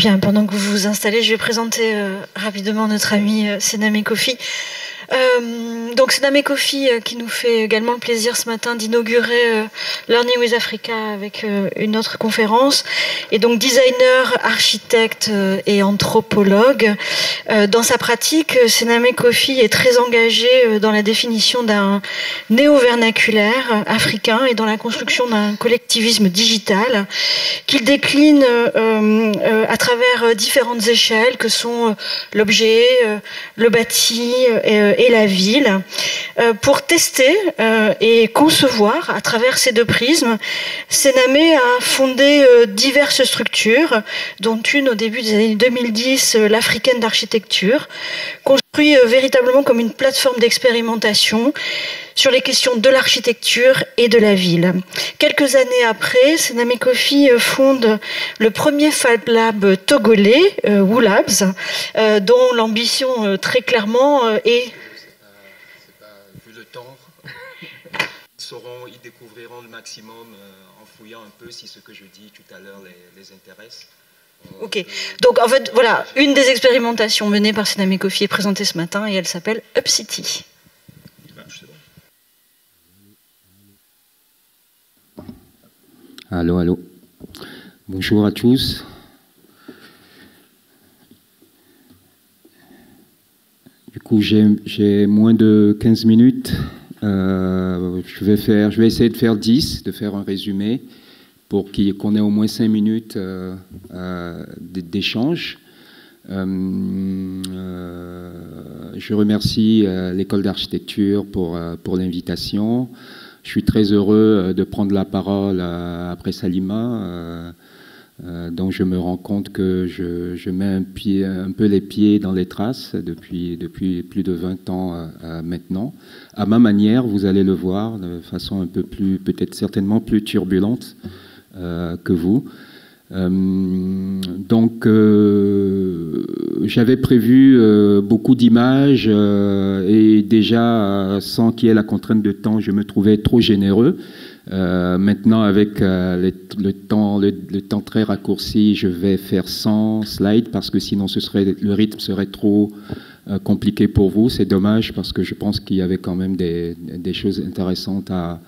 Bien, pendant que vous vous installez, je vais présenter rapidement notre ami Sename Kofi. Donc Sename Kofi qui nous fait également le plaisir ce matin d'inaugurer Learning with Africa avec une autre conférence. Et donc designer, architecte et anthropologue. Dans sa pratique, Sename Kofi est très engagé dans la définition d'un néo-vernaculaire africain et dans la construction d'un collectivisme digital qu'il décline à travers différentes échelles que sont l'objet, le bâti et la ville, pour tester et concevoir à travers ces deux prismes. Sename a fondé diverses structures, dont une au début des années 2010, l'Africaine d'architecture, construit véritablement comme une plateforme d'expérimentation sur les questions de l'architecture et de la ville. Quelques années après, Sename Kofi fonde le premier Fab Lab togolais, WooLabs, dont l'ambition très clairement est... Vu le temps, ils découvriront le maximum en fouillant un peu si ce que je dis tout à l'heure les intéresse. Ok, donc en fait, voilà, une des expérimentations menées par Sename Kofi est présentée ce matin et elle s'appelle UpCity. Allô, allô. Bonjour à tous. Du coup, j'ai moins de 15 minutes. Je vais essayer de faire 10, de faire un résumé pour qu'on ait au moins 5 minutes d'échange. Je remercie l'école d'architecture pour l'invitation. Je suis très heureux de prendre la parole après Salima, dont je me rends compte que je mets un peu les pieds dans les traces depuis plus de 20 ans maintenant. À ma manière, vous allez le voir, de façon un peu plus, peut-être certainement plus turbulente que vous. Donc, j'avais prévu beaucoup d'images et déjà, sans qu'il y ait la contrainte de temps, je me trouvais trop généreux. Maintenant, avec le temps très raccourci, je vais faire 100 slides parce que sinon, le rythme serait trop compliqué pour vous. C'est dommage parce que je pense qu'il y avait quand même des choses intéressantes à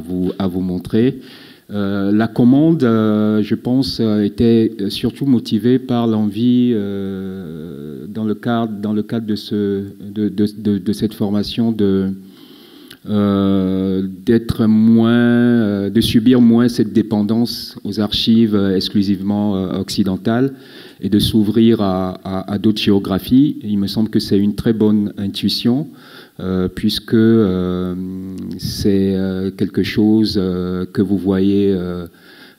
vous montrer. La commande, je pense, était surtout motivée par l'envie, dans le cadre de cette formation, d'être moins, de subir moins cette dépendance aux archives exclusivement occidentales et de s'ouvrir à d'autres géographies. Il me semble que c'est une très bonne intuition. Puisque c'est quelque chose que vous voyez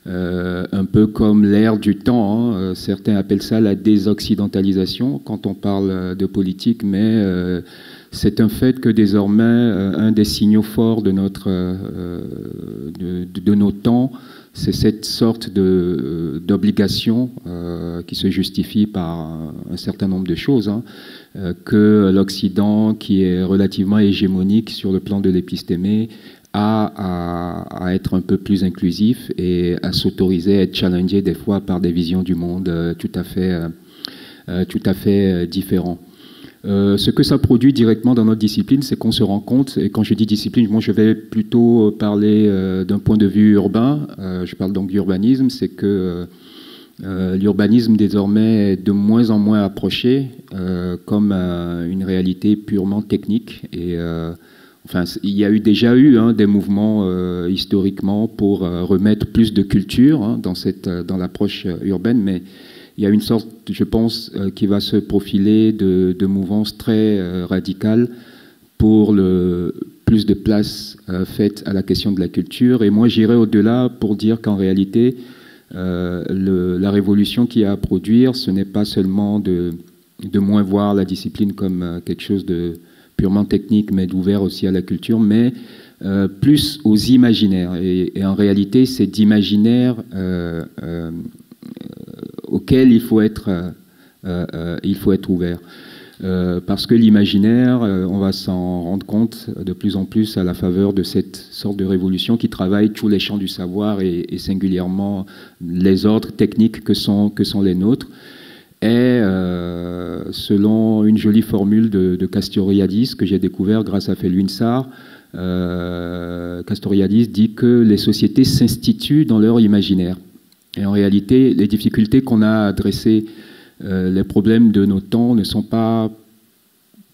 un peu comme l'ère du temps. Hein. Certains appellent ça la désoccidentalisation quand on parle de politique, mais c'est un fait que désormais, un des signaux forts de nos temps, c'est cette sorte d'obligation qui se justifie par un certain nombre de choses, hein, que l'Occident, qui est relativement hégémonique sur le plan de l'épistémé, a à être un peu plus inclusif et à s'autoriser à être challengé des fois par des visions du monde tout à fait différentes. Ce que ça produit directement dans notre discipline, c'est qu'on se rend compte, et quand je dis discipline, moi je vais plutôt parler d'un point de vue urbain, je parle donc d'urbanisme, c'est que l'urbanisme désormais est de moins en moins approché comme une réalité purement technique. Et enfin, il y a déjà eu des mouvements historiquement pour remettre plus de culture dans l'approche urbaine, mais il y a une sorte, je pense, qui va se profiler de mouvances très radicales pour plus de place faite à la question de la culture. Et moi, j'irai au-delà pour dire qu'en réalité, la révolution qu'il y a à produire, ce n'est pas seulement de moins voir la discipline comme quelque chose de purement technique, mais d'ouvert aussi à la culture, mais plus aux imaginaires. Et en réalité, c'est d'imaginaires auquel il faut être ouvert. parce que l'imaginaire, on va s'en rendre compte de plus en plus à la faveur de cette sorte de révolution qui travaille tous les champs du savoir et singulièrement les ordres techniques que sont les nôtres. Et selon une jolie formule de Castoriadis que j'ai découvert grâce à Felwine Sarr, Castoriadis dit que les sociétés s'instituent dans leur imaginaire. Et en réalité, les difficultés qu'on a adressées, les problèmes de nos temps ne sont pas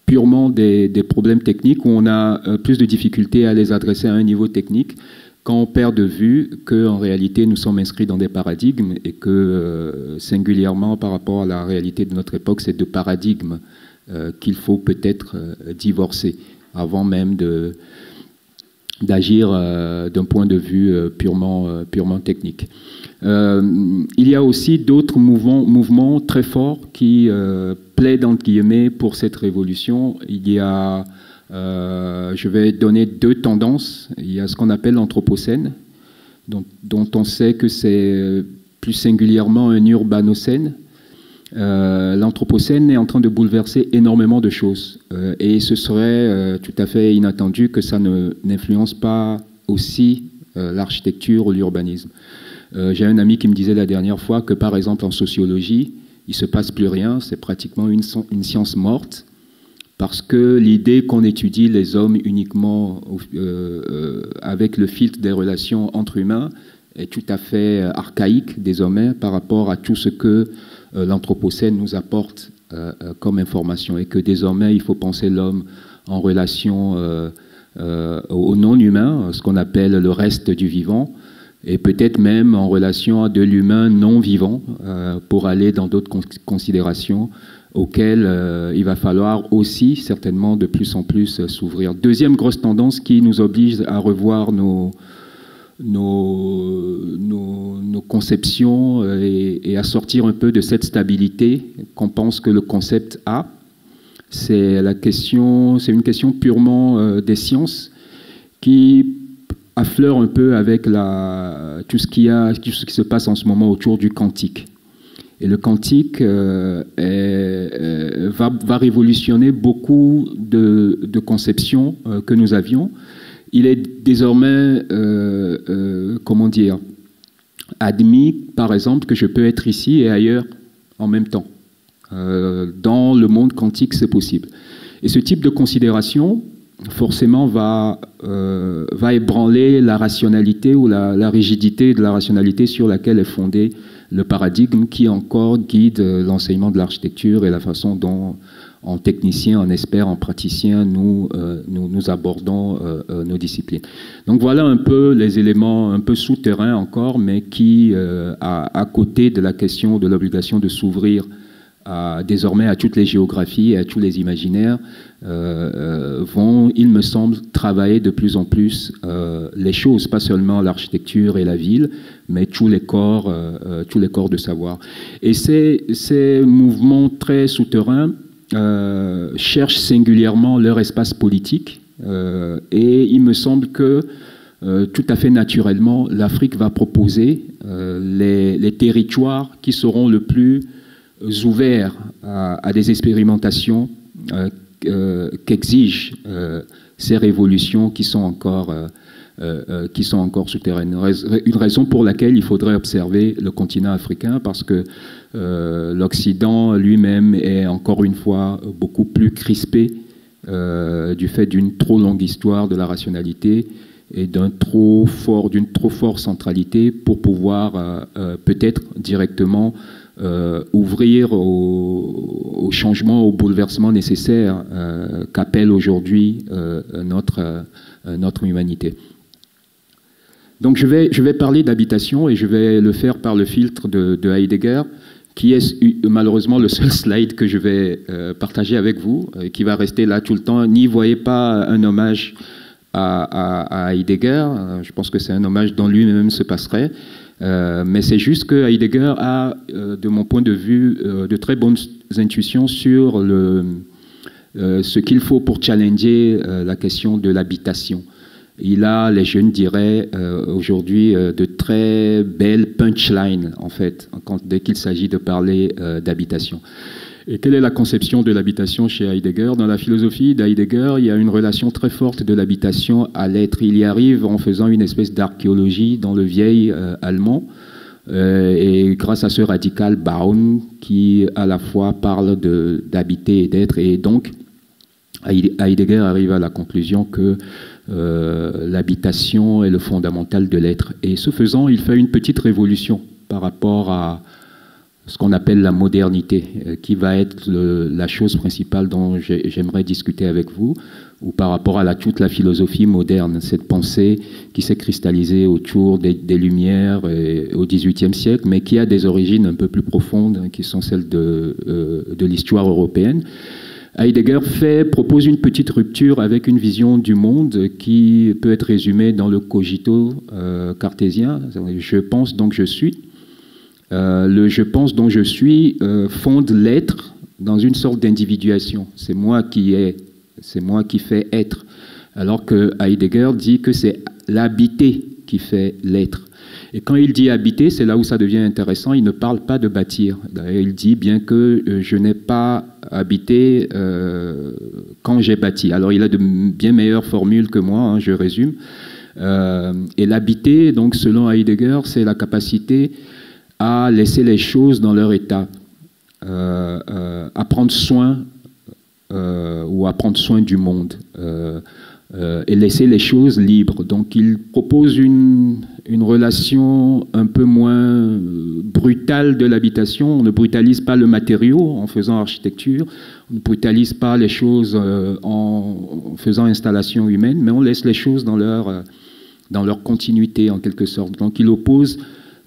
purement des problèmes techniques où on a plus de difficultés à les adresser à un niveau technique quand on perd de vue qu'en réalité nous sommes inscrits dans des paradigmes et que singulièrement par rapport à la réalité de notre époque, c'est de paradigmes qu'il faut peut-être divorcer avant même d'agir d'un point de vue purement technique. Il y a aussi d'autres mouvements très forts qui plaident entre guillemets pour cette révolution. Il y a, je vais donner deux tendances. Il y a ce qu'on appelle l'anthropocène, dont on sait que c'est plus singulièrement un urbanocène. L'anthropocène est en train de bouleverser énormément de choses et ce serait tout à fait inattendu que ça n'influence pas aussi l'architecture ou l'urbanisme. J'ai un ami qui me disait la dernière fois que par exemple en sociologie, il ne se passe plus rien, c'est pratiquement une science morte parce que l'idée qu'on étudie les hommes uniquement avec le filtre des relations entre humains est tout à fait archaïque désormais par rapport à tout ce que l'anthropocène nous apporte comme information et que désormais il faut penser l'homme en relation au non-humain, ce qu'on appelle le reste du vivant, et peut-être même en relation à de l'humain non-vivant pour aller dans d'autres considérations auxquelles il va falloir aussi certainement de plus en plus s'ouvrir. Deuxième grosse tendance qui nous oblige à revoir nos conceptions et à sortir un peu de cette stabilité qu'on pense que le concept a. C'est une question purement des sciences qui affleure un peu avec tout ce qui se passe en ce moment autour du quantique. Et le quantique va révolutionner beaucoup de conceptions que nous avions. Il est désormais, admis, par exemple, que je peux être ici et ailleurs en même temps. Dans le monde quantique, c'est possible. Et ce type de considération, forcément, va ébranler la rationalité ou la rigidité de la rationalité sur laquelle est fondé le paradigme qui encore guide l'enseignement de l'architecture et la façon dont, en technicien, en expert, en praticien, nous abordons nos disciplines. Donc voilà un peu les éléments un peu souterrains encore, mais qui, à côté de la question de l'obligation de s'ouvrir désormais à toutes les géographies et à tous les imaginaires, vont, il me semble, travailler de plus en plus les choses, pas seulement l'architecture et la ville, mais tous les corps de savoir. Et ces mouvements très souterrains cherchent singulièrement leur espace politique, et il me semble que tout à fait naturellement, l'Afrique va proposer les territoires qui seront le plus ouverts à des expérimentations qu'exigent ces révolutions qui sont encore souterraines. Une raison pour laquelle il faudrait observer le continent africain, parce que l'Occident lui-même est encore une fois beaucoup plus crispé du fait d'une trop longue histoire de la rationalité et d'une trop forte centralité pour pouvoir peut-être directement ouvrir au changement, au bouleversement nécessaire qu'appelle aujourd'hui notre humanité. Donc je vais parler d'habitation et je vais le faire par le filtre de Heidegger, qui est malheureusement le seul slide que je vais partager avec vous, qui va rester là tout le temps. N'y voyez pas un hommage à Heidegger, je pense que c'est un hommage dont lui-même se passerait. Mais c'est juste que Heidegger a, de mon point de vue, de très bonnes intuitions sur ce qu'il faut pour challenger la question de l'habitation. Il a, les jeunes diraient aujourd'hui, de très belles punchlines, en fait, dès qu'il s'agit de parler d'habitation. Et quelle est la conception de l'habitation chez Heidegger? Dans la philosophie d'Heidegger, il y a une relation très forte de l'habitation à l'être. Il y arrive en faisant une espèce d'archéologie dans le vieil allemand, et grâce à ce radical Baum qui à la fois parle d'habiter et d'être. Et donc, Heidegger arrive à la conclusion que l'habitation est le fondamental de l'être. Et ce faisant, il fait une petite révolution par rapport à ce qu'on appelle la modernité, qui va être la chose principale dont j'aimerais discuter avec vous, ou par rapport à toute la philosophie moderne, cette pensée qui s'est cristallisée autour des Lumières au XVIIIe siècle, mais qui a des origines un peu plus profondes, qui sont celles de l'histoire européenne. Heidegger propose une petite rupture avec une vision du monde qui peut être résumée dans le cogito cartésien. Je pense donc je suis. Le je pense dont je suis fonde l'être dans une sorte d'individuation. C'est moi qui fais être. Alors que Heidegger dit que c'est l'habiter qui fait l'être. Et quand il dit habiter, c'est là où ça devient intéressant, il ne parle pas de bâtir. D'ailleurs, il dit bien que je n'ai pas habité quand j'ai bâti. Alors il a de bien meilleures formules que moi, hein, je résume. Et l'habiter, donc selon Heidegger, c'est la capacité à laisser les choses dans leur état, à prendre soin ou à prendre soin du monde et laisser les choses libres. Donc il propose une relation un peu moins brutale de l'habitation. On ne brutalise pas le matériau en faisant architecture, on ne brutalise pas les choses en faisant installation humaine, mais on laisse les choses dans leur continuité en quelque sorte. Donc il oppose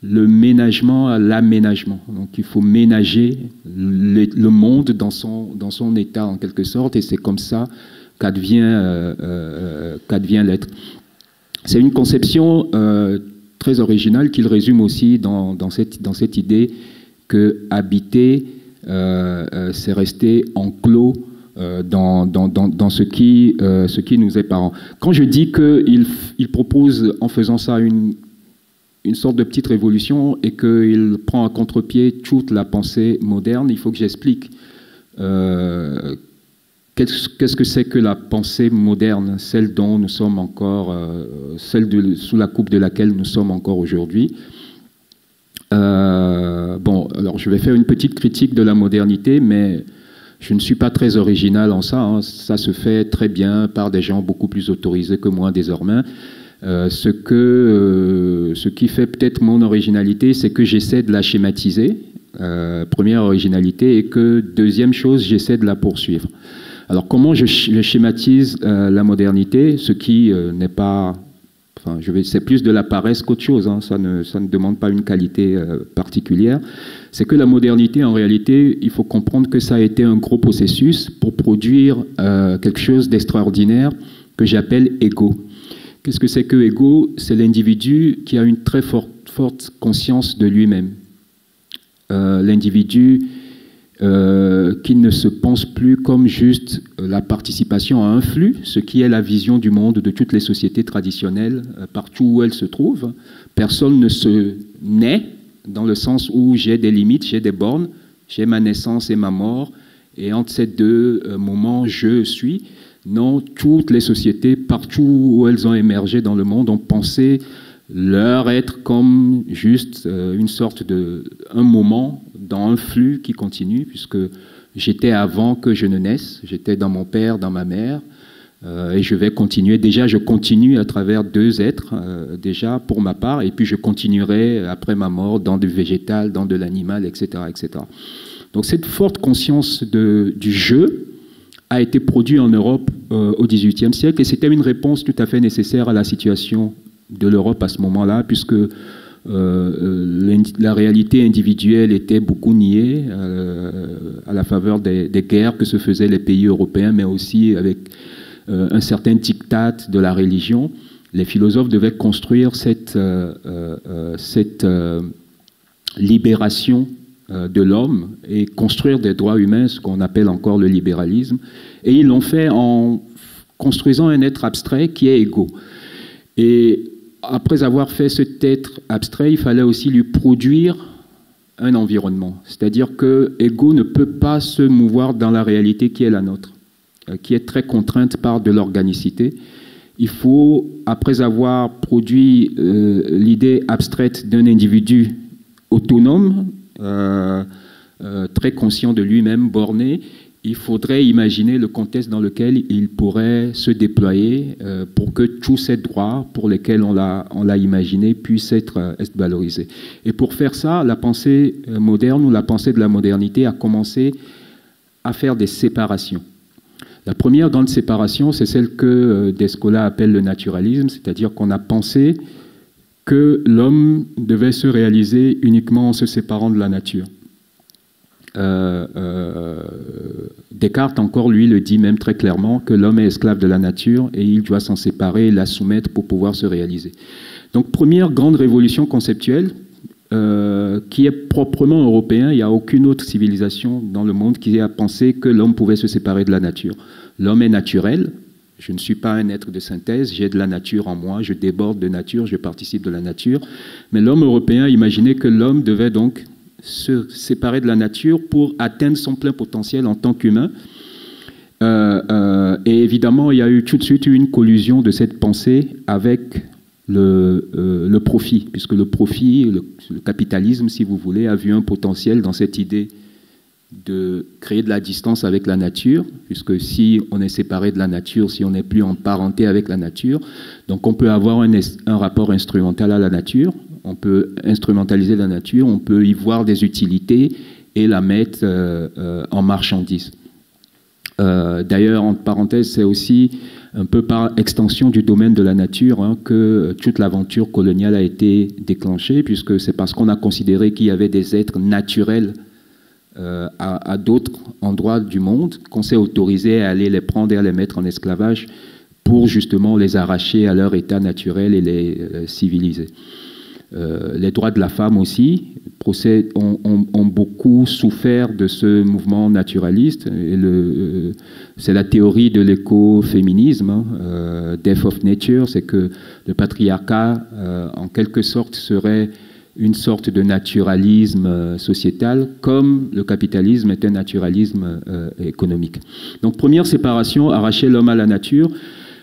le ménagement à l'aménagement. Donc il faut ménager le monde dans son état en quelque sorte, et c'est comme ça qu'advient l'être. C'est une conception très originale qu'il résume aussi dans cette idée que habiter, c'est rester enclos dans ce qui nous est parent. Quand je dis qu'il propose en faisant ça une sorte de petite révolution et qu'il prend à contre-pied toute la pensée moderne, il faut que j'explique qu'est-ce que c'est que la pensée moderne, celle dont nous sommes encore, sous la coupe de laquelle nous sommes encore aujourd'hui. Bon, alors je vais faire une petite critique de la modernité, mais je ne suis pas très original en ça, hein. Ça se fait très bien par des gens beaucoup plus autorisés que moi désormais. Ce qui fait peut-être mon originalité, c'est que j'essaie de la schématiser, première originalité, et que deuxième chose, j'essaie de la poursuivre. Alors comment je schématise la modernité, ce qui n'est pas... Enfin, c'est plus de la paresse qu'autre chose, hein, ça ne demande pas une qualité particulière. C'est que la modernité, en réalité, il faut comprendre que ça a été un gros processus pour produire quelque chose d'extraordinaire que j'appelle ego. Qu'est-ce que c'est que ego? C'est l'individu qui a une très forte conscience de lui-même. L'individu qui ne se pense plus comme juste la participation à un flux, ce qui est la vision du monde de toutes les sociétés traditionnelles, partout où elles se trouvent. Personne ne se naît dans le sens où j'ai des limites, j'ai des bornes, j'ai ma naissance et ma mort, et entre ces deux moments, je suis. Non, toutes les sociétés, partout où elles ont émergé dans le monde, ont pensé leur être comme juste une sorte un moment dans un flux qui continue, puisque j'étais avant que je ne naisse, j'étais dans mon père, dans ma mère, et je vais continuer. Déjà, je continue à travers deux êtres, déjà pour ma part, et puis je continuerai après ma mort dans du végétal, dans de l'animal, etc., etc. Donc cette forte conscience du jeu a été produit en Europe au XVIIIe siècle, et c'était une réponse tout à fait nécessaire à la situation de l'Europe à ce moment-là, puisque la réalité individuelle était beaucoup niée à la faveur des guerres que se faisaient les pays européens, mais aussi avec un certain diktat de la religion. Les philosophes devaient construire cette libération de l'homme et construire des droits humains, ce qu'on appelle encore le libéralisme. Et ils l'ont fait en construisant un être abstrait qui est égaux. Et après avoir fait cet être abstrait, il fallait aussi lui produire un environnement. C'est-à-dire que Ego ne peut pas se mouvoir dans la réalité qui est la nôtre, qui est très contrainte par de l'organicité. Il faut, après avoir produit l'idée abstraite d'un individu autonome, très conscient de lui-même, borné, il faudrait imaginer le contexte dans lequel il pourrait se déployer pour que tous ces droits pour lesquels on l'a imaginé puissent être valorisés. Et pour faire ça, la pensée moderne ou la pensée de la modernité a commencé à faire des séparations. La première grande séparation, c'est celle que Descola appelle le naturalisme, c'est-à-dire qu'on a pensé que l'homme devait se réaliser uniquement en se séparant de la nature. Descartes encore, lui, le dit même très clairement que l'homme est esclave de la nature et il doit s'en séparer et la soumettre pour pouvoir se réaliser. Donc, première grande révolution conceptuelle qui est proprement européen. Il n'y a aucune autre civilisation dans le monde qui a pensé que l'homme pouvait se séparer de la nature. L'homme est naturel. Je ne suis pas un être de synthèse, j'ai de la nature en moi, je déborde de nature, je participe de la nature. Mais l'homme européen imaginait que l'homme devait donc se séparer de la nature pour atteindre son plein potentiel en tant qu'humain. Et évidemment, il y a eu tout de suite une collusion de cette pensée avec le profit, puisque le profit, le capitalisme, si vous voulez, a vu un potentiel dans cette idée de créer de la distance avec la nature, puisque si on est séparé de la nature, si on n'est plus en parenté avec la nature, donc on peut avoir un rapport instrumental à la nature, on peut instrumentaliser la nature, on peut y voir des utilités et la mettre en marchandise. D'ailleurs, entre parenthèses, c'est aussi un peu par extension du domaine de la nature que toute l'aventure coloniale a été déclenchée, puisque c'est parce qu'on a considéré qu'il y avait des êtres naturels à d'autres endroits du monde qu'on s'est autorisé à aller les prendre et à les mettre en esclavage pour justement les arracher à leur état naturel et les civiliser. Les droits de la femme aussi ont beaucoup souffert de ce mouvement naturaliste. C'est la théorie de l'écoféminisme, Death of Nature, c'est que le patriarcat, en quelque sorte, serait une sorte de naturalisme sociétal, comme le capitalisme est un naturalisme économique. Donc, première séparation, arracher l'homme à la nature.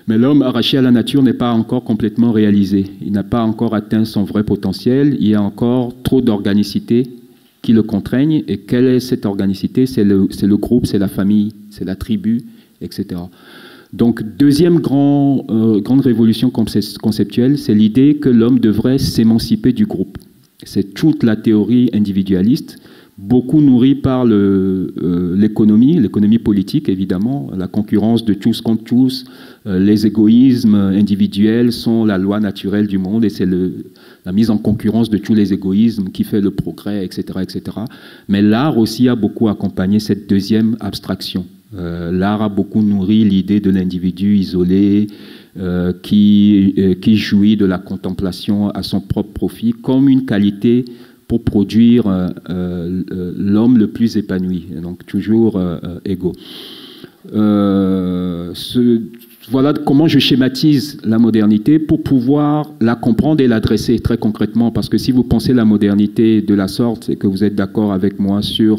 Mais l'homme arraché à la nature n'est pas encore complètement réalisé. Il n'a pas encore atteint son vrai potentiel. Il y a encore trop d'organicité qui le contraignent. Et quelle est cette organicité? C'est le groupe, c'est la famille, c'est la tribu, etc. Donc, deuxième grande révolution conceptuelle, c'est l'idée que l'homme devrait s'émanciper du groupe. C'est toute la théorie individualiste, beaucoup nourrie par l'économie politique, évidemment, la concurrence de tous contre tous. Les égoïsmes individuels sont la loi naturelle du monde et c'est la mise en concurrence de tous les égoïsmes qui fait le progrès, etc., etc. Mais l'art aussi a beaucoup accompagné cette deuxième abstraction. L'art a beaucoup nourri l'idée de l'individu isolé qui jouit de la contemplation à son propre profit comme une qualité pour produire l'homme le plus épanoui, donc toujours égaux. Voilà comment je schématise la modernité pour pouvoir la comprendre et l'adresser très concrètement, parce que si vous pensez la modernité de la sorte et que vous êtes d'accord avec moi sur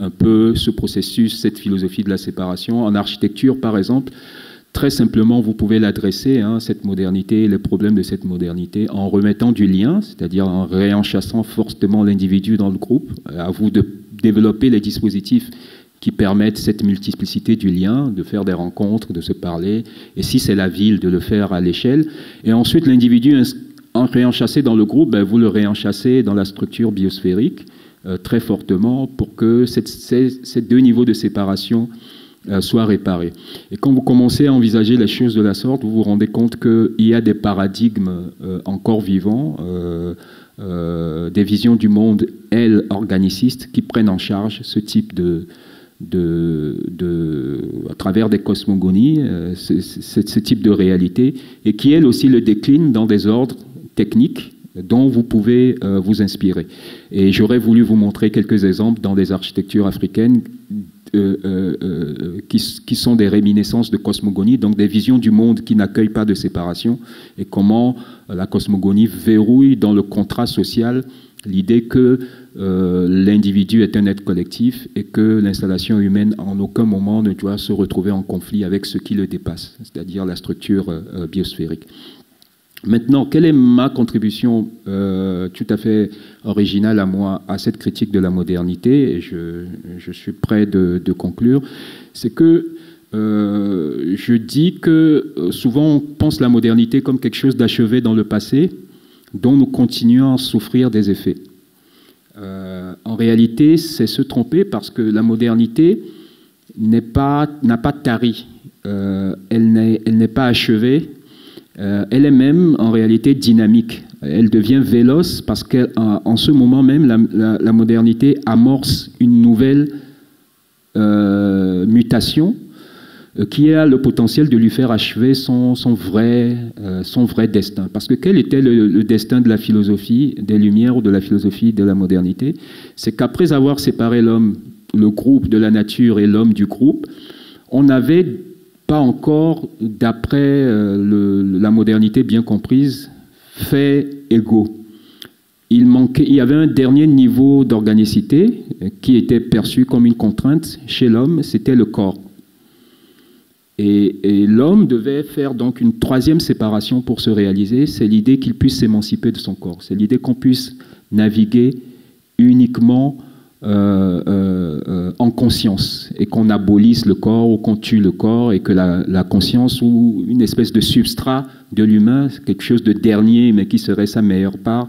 un peu ce processus, cette philosophie de la séparation, en architecture par exemple, très simplement, vous pouvez l'adresser, cette modernité, les problèmes de cette modernité, en remettant du lien, c'est-à-dire en réenchassant fortement l'individu dans le groupe. À vous de développer les dispositifs qui permettent cette multiplicité du lien, de faire des rencontres, de se parler, et si c'est la ville, de le faire à l'échelle. Et ensuite, l'individu réenchassé dans le groupe, vous le réenchassez dans la structure biosphérique très fortement pour que ces deux niveaux de séparation soit réparé. Et quand vous commencez à envisager les choses de la sorte, vous vous rendez compte qu'il y a des paradigmes encore vivants, des visions du monde, elles, organicistes, qui prennent en charge ce type à travers des cosmogonies, ce type de réalité, et qui, elles aussi, le déclinent dans des ordres techniques dont vous pouvez vous inspirer. Et j'aurais voulu vous montrer quelques exemples dans des architectures africaines qui sont des réminiscences de cosmogonie, donc des visions du monde qui n'accueillent pas de séparation, et comment la cosmogonie verrouille dans le contrat social L'idée que l'individu est un être collectif et que l'installation humaine en aucun moment ne doit se retrouver en conflit avec ce qui le dépasse, c'est-à-dire la structure biosphérique. Maintenant, quelle est ma contribution tout à fait originale à moi à cette critique de la modernité, et je suis prêt de conclure, c'est que je dis que souvent on pense la modernité comme quelque chose d'achevé dans le passé, dont nous continuons à souffrir des effets. En réalité, c'est se tromper parce que la modernité n'a pas tari, elle n'est pas achevée, elle est même en réalité dynamique. Elle devient véloce parce qu'en ce moment même, la modernité amorce une nouvelle mutation qui a le potentiel de lui faire achever son vrai destin. Parce que quel était le destin de la philosophie des Lumières ou de la philosophie de la modernité? C'est qu'après avoir séparé l'homme, le groupe de la nature et l'homme du groupe, on n'avait pas encore, d'après la modernité bien comprise, fait égaux. Il y avait un dernier niveau d'organicité qui était perçu comme une contrainte chez l'homme, c'était le corps. Et l'homme devait faire donc une troisième séparation pour se réaliser, c'est l'idée qu'il puisse s'émanciper de son corps, c'est l'idée qu'on puisse naviguer uniquement en conscience et qu'on abolisse le corps ou qu'on tue le corps et que la conscience ou une espèce de substrat de l'humain, quelque chose de dernier mais qui serait sa meilleure part,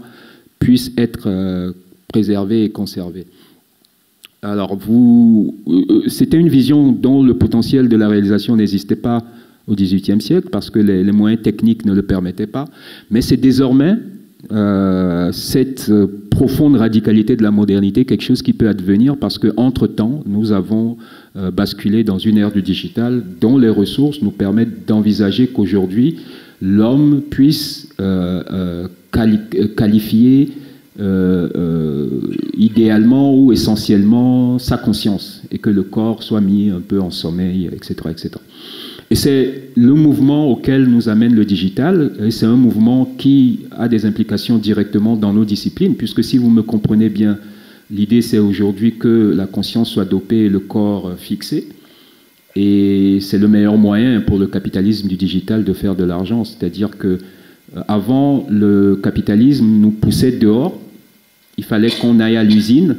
puisse être préservé et conservé. Alors, c'était une vision dont le potentiel de la réalisation n'existait pas au XVIIIe siècle parce que les moyens techniques ne le permettaient pas. Mais c'est désormais cette profonde radicalité de la modernité, quelque chose qui peut advenir parce qu'entre-temps, nous avons basculé dans une ère du digital dont les ressources nous permettent d'envisager qu'aujourd'hui, l'homme puisse qualifier idéalement ou essentiellement sa conscience et que le corps soit mis un peu en sommeil, etc., etc. Et c'est le mouvement auquel nous amène le digital, et c'est un mouvement qui a des implications directement dans nos disciplines, puisque si vous me comprenez bien, l'idée c'est aujourd'hui que la conscience soit dopée et le corps fixé, et c'est le meilleur moyen pour le capitalisme du digital de faire de l'argent, c'est-à-dire que avant, le capitalisme nous poussait dehors, il fallait qu'on aille à l'usine,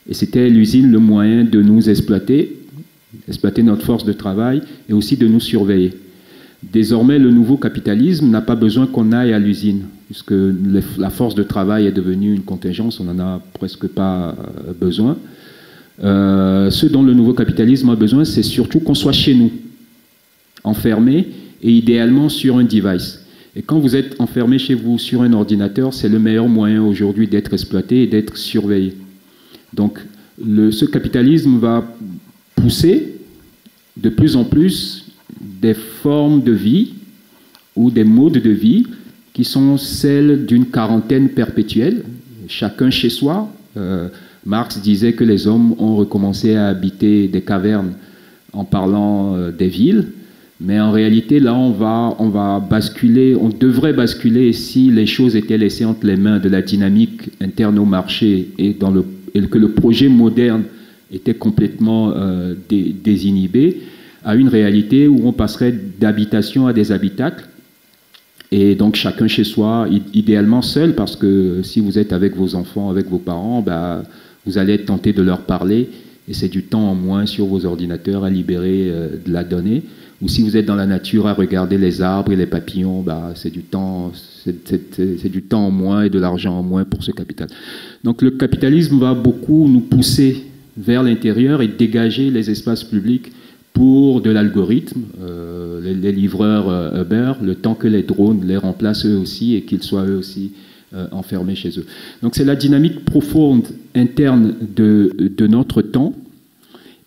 et c'était l'usine le moyen de nous exploiter notre force de travail et aussi de nous surveiller. Désormais, le nouveau capitalisme n'a pas besoin qu'on aille à l'usine, puisque la force de travail est devenue une contingence, on n'en a presque pas besoin. Ce dont le nouveau capitalisme a besoin, c'est surtout qu'on soit chez nous, enfermés, et idéalement sur un device. Et quand vous êtes enfermé chez vous sur un ordinateur, c'est le meilleur moyen aujourd'hui d'être exploité et d'être surveillé. Donc, ce capitalisme va pousser de plus en plus des formes de vie ou des modes de vie qui sont celles d'une quarantaine perpétuelle, chacun chez soi. Marx disait que les hommes ont recommencé à habiter des cavernes en parlant des villes. Mais en réalité, là, on va basculer, on devrait basculer si les choses étaient laissées entre les mains de la dynamique interne au marché et que le projet moderne était complètement désinhibé, à une réalité où on passerait d'habitation à des habitacles, et donc chacun chez soi, idéalement seul, parce que si vous êtes avec vos enfants, avec vos parents, vous allez être tenté de leur parler, et c'est du temps en moins sur vos ordinateurs à libérer de la donnée. Ou si vous êtes dans la nature à regarder les arbres et les papillons, c'est du temps en moins et de l'argent en moins pour ce capital. Donc le capitalisme va beaucoup nous pousser vers l'intérieur et dégager les espaces publics pour de l'algorithme, les livreurs Uber, le temps que les drones les remplacent eux aussi et qu'ils soient eux aussi enfermés chez eux. Donc c'est la dynamique profonde interne de notre temps.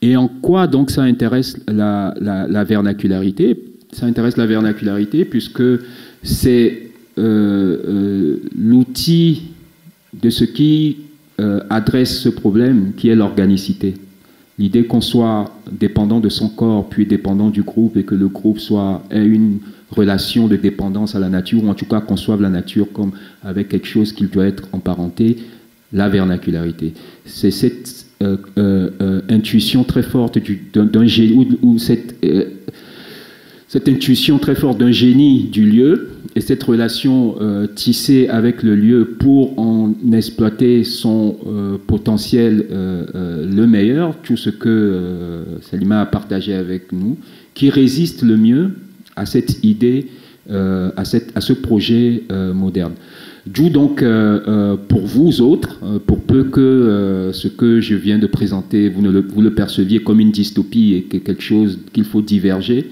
Et en quoi donc ça intéresse la vernacularité? Ça intéresse la vernacularité puisque c'est l'outil de ce qui adresse ce problème qui est l'organicité. L'idée qu'on soit dépendant de son corps puis dépendant du groupe et que le groupe ait une relation de dépendance à la nature ou en tout cas conçoive la nature comme avec quelque chose qui doit être emparenté la vernacularité. C'est cette intuition très forte d'un génie, ou cette intuition très forte d'un génie du lieu, et cette relation tissée avec le lieu pour en exploiter son potentiel le meilleur, tout ce que Salima a partagé avec nous, qui résiste le mieux à cette idée, à ce projet moderne. D'où donc, pour vous autres, pour peu que ce que je viens de présenter, vous le perceviez comme une dystopie et quelque chose qu'il faut diverger,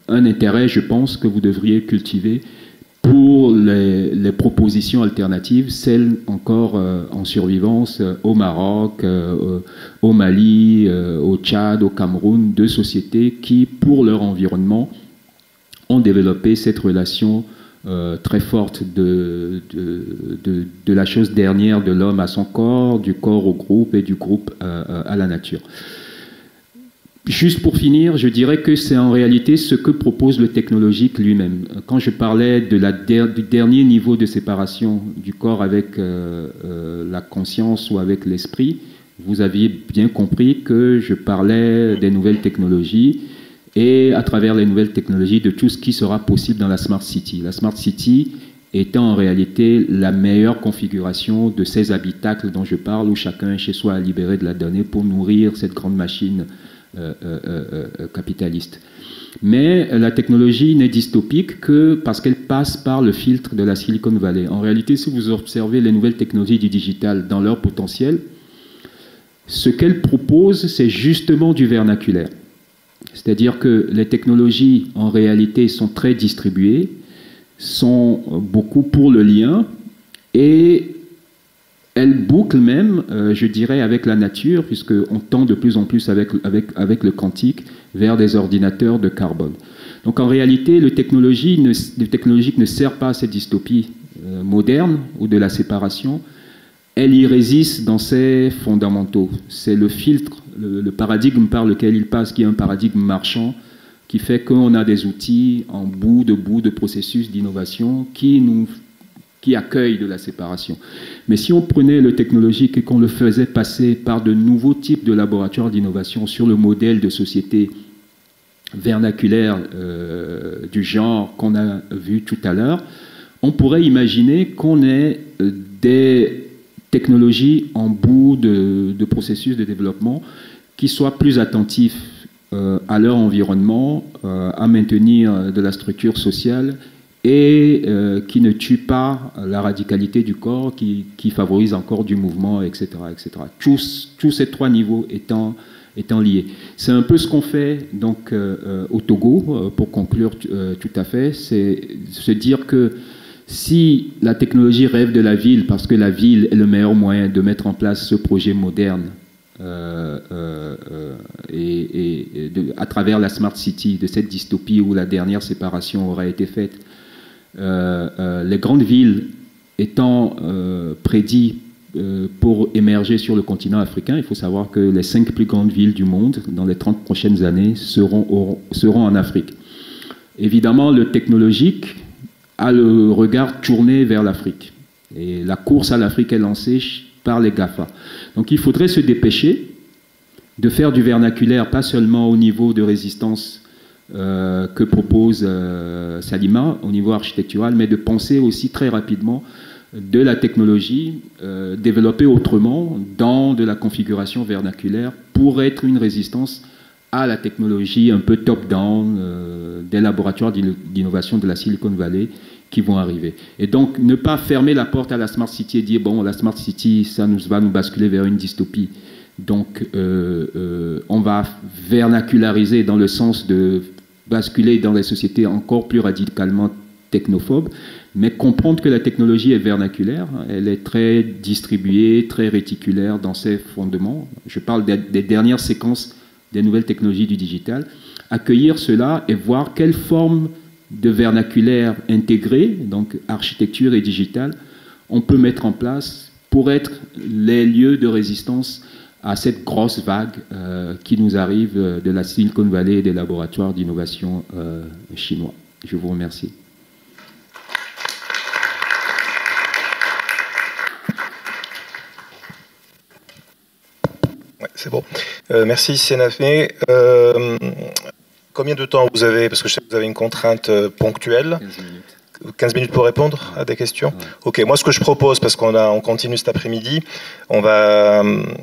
un intérêt, je pense, que vous devriez cultiver pour les propositions alternatives, celles encore en survivance au Maroc, au Mali, au Tchad, au Cameroun, de sociétés qui, pour leur environnement, ont développé cette relation très forte de la chose dernière de l'homme à son corps, du corps au groupe et du groupe à la nature. Juste pour finir, je dirais que c'est en réalité ce que propose le technologique lui-même. Quand je parlais du dernier niveau de séparation du corps avec la conscience ou avec l'esprit, vous aviez bien compris que je parlais des nouvelles technologies et à travers les nouvelles technologies de tout ce qui sera possible dans la Smart City. La Smart City étant en réalité la meilleure configuration de ces habitacles dont je parle, où chacun chez soi est libéré de la donnée pour nourrir cette grande machine capitaliste. Mais la technologie n'est dystopique que parce qu'elle passe par le filtre de la Silicon Valley. En réalité, si vous observez les nouvelles technologies du digital dans leur potentiel, ce qu'elles proposent, c'est justement du vernaculaire. C'est-à-dire que les technologies, en réalité, sont très distribuées, sont beaucoup pour le lien, et elles bouclent même, je dirais, avec la nature, puisqu'on tend de plus en plus avec le quantique vers des ordinateurs de carbone. Donc en réalité, le technologique ne sert pas à cette dystopie moderne ou de la séparation. Elle y résiste dans ses fondamentaux. C'est le filtre, le paradigme par lequel il passe, qui est un paradigme marchand, qui fait qu'on a des outils en bout de processus d'innovation qui accueillent de la séparation. Mais si on prenait le technologique et qu'on le faisait passer par de nouveaux types de laboratoires d'innovation sur le modèle de société vernaculaire du genre qu'on a vu tout à l'heure, on pourrait imaginer qu'on ait des technologies en bout de processus de développement qui soient plus attentifs à leur environnement, à maintenir de la structure sociale et qui ne tuent pas la radicalité du corps, qui favorise encore du mouvement, etc. etc. Tous ces trois niveaux étant liés. C'est un peu ce qu'on fait donc, au Togo, pour conclure tout à fait, c'est se dire que si la technologie rêve de la ville, parce que la ville est le meilleur moyen de mettre en place ce projet moderne, à travers la Smart City, de cette dystopie où la dernière séparation aurait été faite, les grandes villes étant prédites pour émerger sur le continent africain, il faut savoir que les 5 plus grandes villes du monde, dans les 30 prochaines années, seront en Afrique. Évidemment, le technologique a le regard tourné vers l'Afrique. Et la course à l'Afrique est lancée par les GAFA. Donc il faudrait se dépêcher de faire du vernaculaire, pas seulement au niveau de résistance que propose Salima, au niveau architectural, mais de penser aussi très rapidement de la technologie développée autrement dans de la configuration vernaculaire pour être une résistance à la technologie un peu top-down des laboratoires d'innovation de la Silicon Valley qui vont arriver. Et donc, ne pas fermer la porte à la Smart City et dire, bon, la Smart City, ça va nous basculer vers une dystopie. Donc, on va vernaculariser dans le sens de basculer dans des sociétés encore plus radicalement technophobes, mais comprendre que la technologie est vernaculaire, elle est très distribuée, très réticulaire dans ses fondements. Je parle des dernières séquences des nouvelles technologies du digital. Accueillir cela et voir quelle forme de vernaculaire intégré, donc architecture et digital, on peut mettre en place pour être les lieux de résistance à cette grosse vague qui nous arrive de la Silicon Valley et des laboratoires d'innovation chinois. Je vous remercie. Merci Sénafé. Combien de temps vous avez, parce que je sais que vous avez une contrainte ponctuelle? 15 minutes. 15 minutes pour répondre à des questions. Ouais. Ok, moi ce que je propose, parce on continue cet après-midi, on va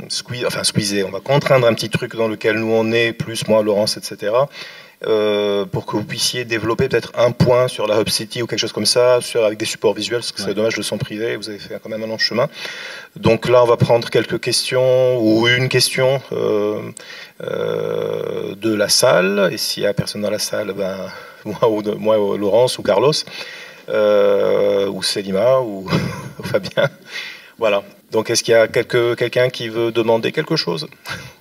squeezer, on va contraindre un petit truc dans lequel nous on est, plus moi, Laurence, etc. Pour que vous puissiez développer peut-être un point sur la Hub City ou quelque chose comme ça, avec des supports visuels, parce que c'est dommage, le son privé, vous avez fait quand même un long chemin. Donc là, on va prendre quelques questions, ou une question de la salle, et s'il n'y a personne dans la salle, ben, moi, Laurence ou Carlos, ou Selima, ou Fabien. Voilà. Donc est-ce qu'il y a quelqu'un qui veut demander quelque chose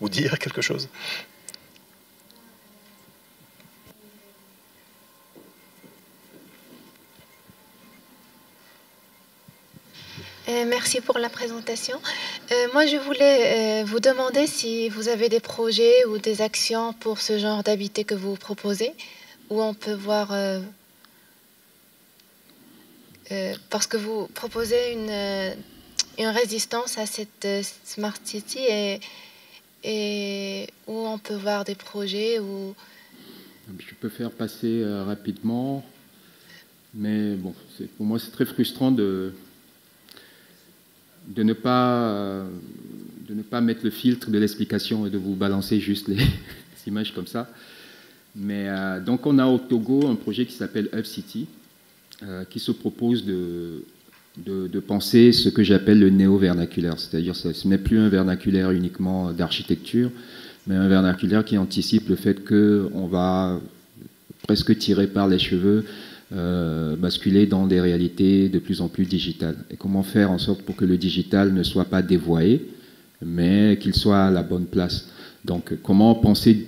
ou dire quelque chose? Merci pour la présentation. Moi, je voulais vous demander si vous avez des projets ou des actions pour ce genre d'habité que vous proposez, où on peut voir, parce que vous proposez une résistance à cette Smart City et où on peut voir des projets. Je peux faire passer rapidement, mais bon, pour moi c'est très frustrant de ne pas mettre le filtre de l'explication et de vous balancer juste les images comme ça. Mais donc on a au Togo un projet qui s'appelle Hub City, qui se propose de penser ce que j'appelle le néo-vernaculaire, c'est-à-dire ce n'est plus un vernaculaire uniquement d'architecture, mais un vernaculaire qui anticipe le fait qu'on va presque tirer par les cheveux basculer dans des réalités de plus en plus digitales. Et comment faire en sorte pour que le digital ne soit pas dévoyé, mais qu'il soit à la bonne place. Donc comment penser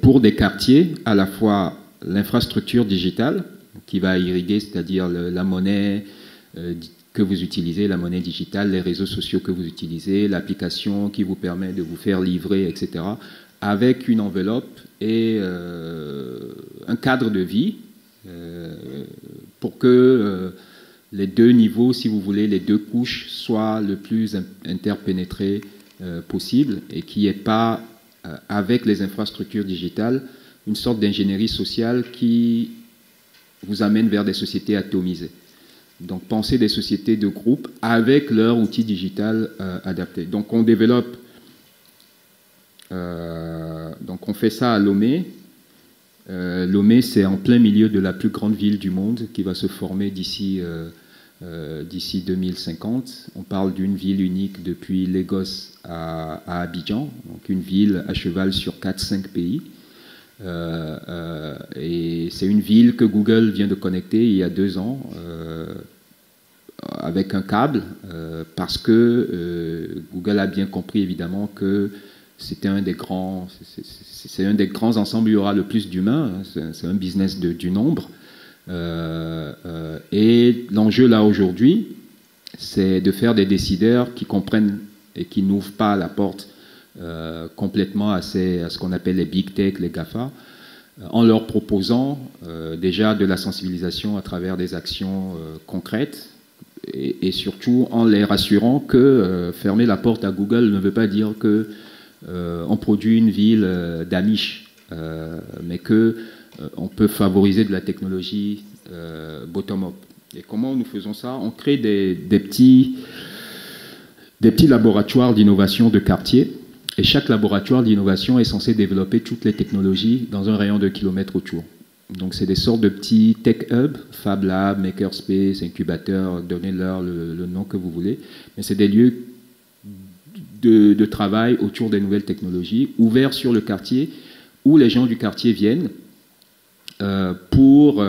pour des quartiers à la fois l'infrastructure digitale qui va irriguer, c'est-à-dire la monnaie que vous utilisez, la monnaie digitale, les réseaux sociaux que vous utilisez, l'application qui vous permet de vous faire livrer, etc., avec une enveloppe et un cadre de vie pour que les deux niveaux, si vous voulez, les deux couches soient le plus interpénétrées possible et qu'il n'y ait pas, avec les infrastructures digitales, une sorte d'ingénierie sociale qui vous amène vers des sociétés atomisées. Donc, pensez des sociétés de groupe avec leur outil digital adapté. Donc, on développe, donc on fait ça à Lomé. Lomé, c'est en plein milieu de la plus grande ville du monde qui va se former d'ici 2050. On parle d'une ville unique depuis Lagos à Abidjan, donc une ville à cheval sur 4-5 pays. Et c'est une ville que Google vient de connecter il y a 2 ans avec un câble parce que Google a bien compris évidemment que c'est un des grands ensembles où il y aura le plus d'humains, hein, c'est un business du nombre. Et l'enjeu là aujourd'hui, c'est de faire des décideurs qui comprennent et qui n'ouvrent pas la porte complètement à ce qu'on appelle les big tech, les GAFA, en leur proposant déjà de la sensibilisation à travers des actions concrètes et surtout en les rassurant que fermer la porte à Google ne veut pas dire que on produit une ville d'Amish, mais que on peut favoriser de la technologie bottom-up. Et comment nous faisons ça? On crée des petits laboratoires d'innovation de quartier. Et chaque laboratoire d'innovation est censé développer toutes les technologies dans un rayon de kilomètres autour. Donc c'est des sortes de petits tech hubs, Fab Lab, Makerspace, incubateurs, donnez-leur le nom que vous voulez. Mais c'est des lieux de travail autour des nouvelles technologies, ouverts sur le quartier, où les gens du quartier viennent pour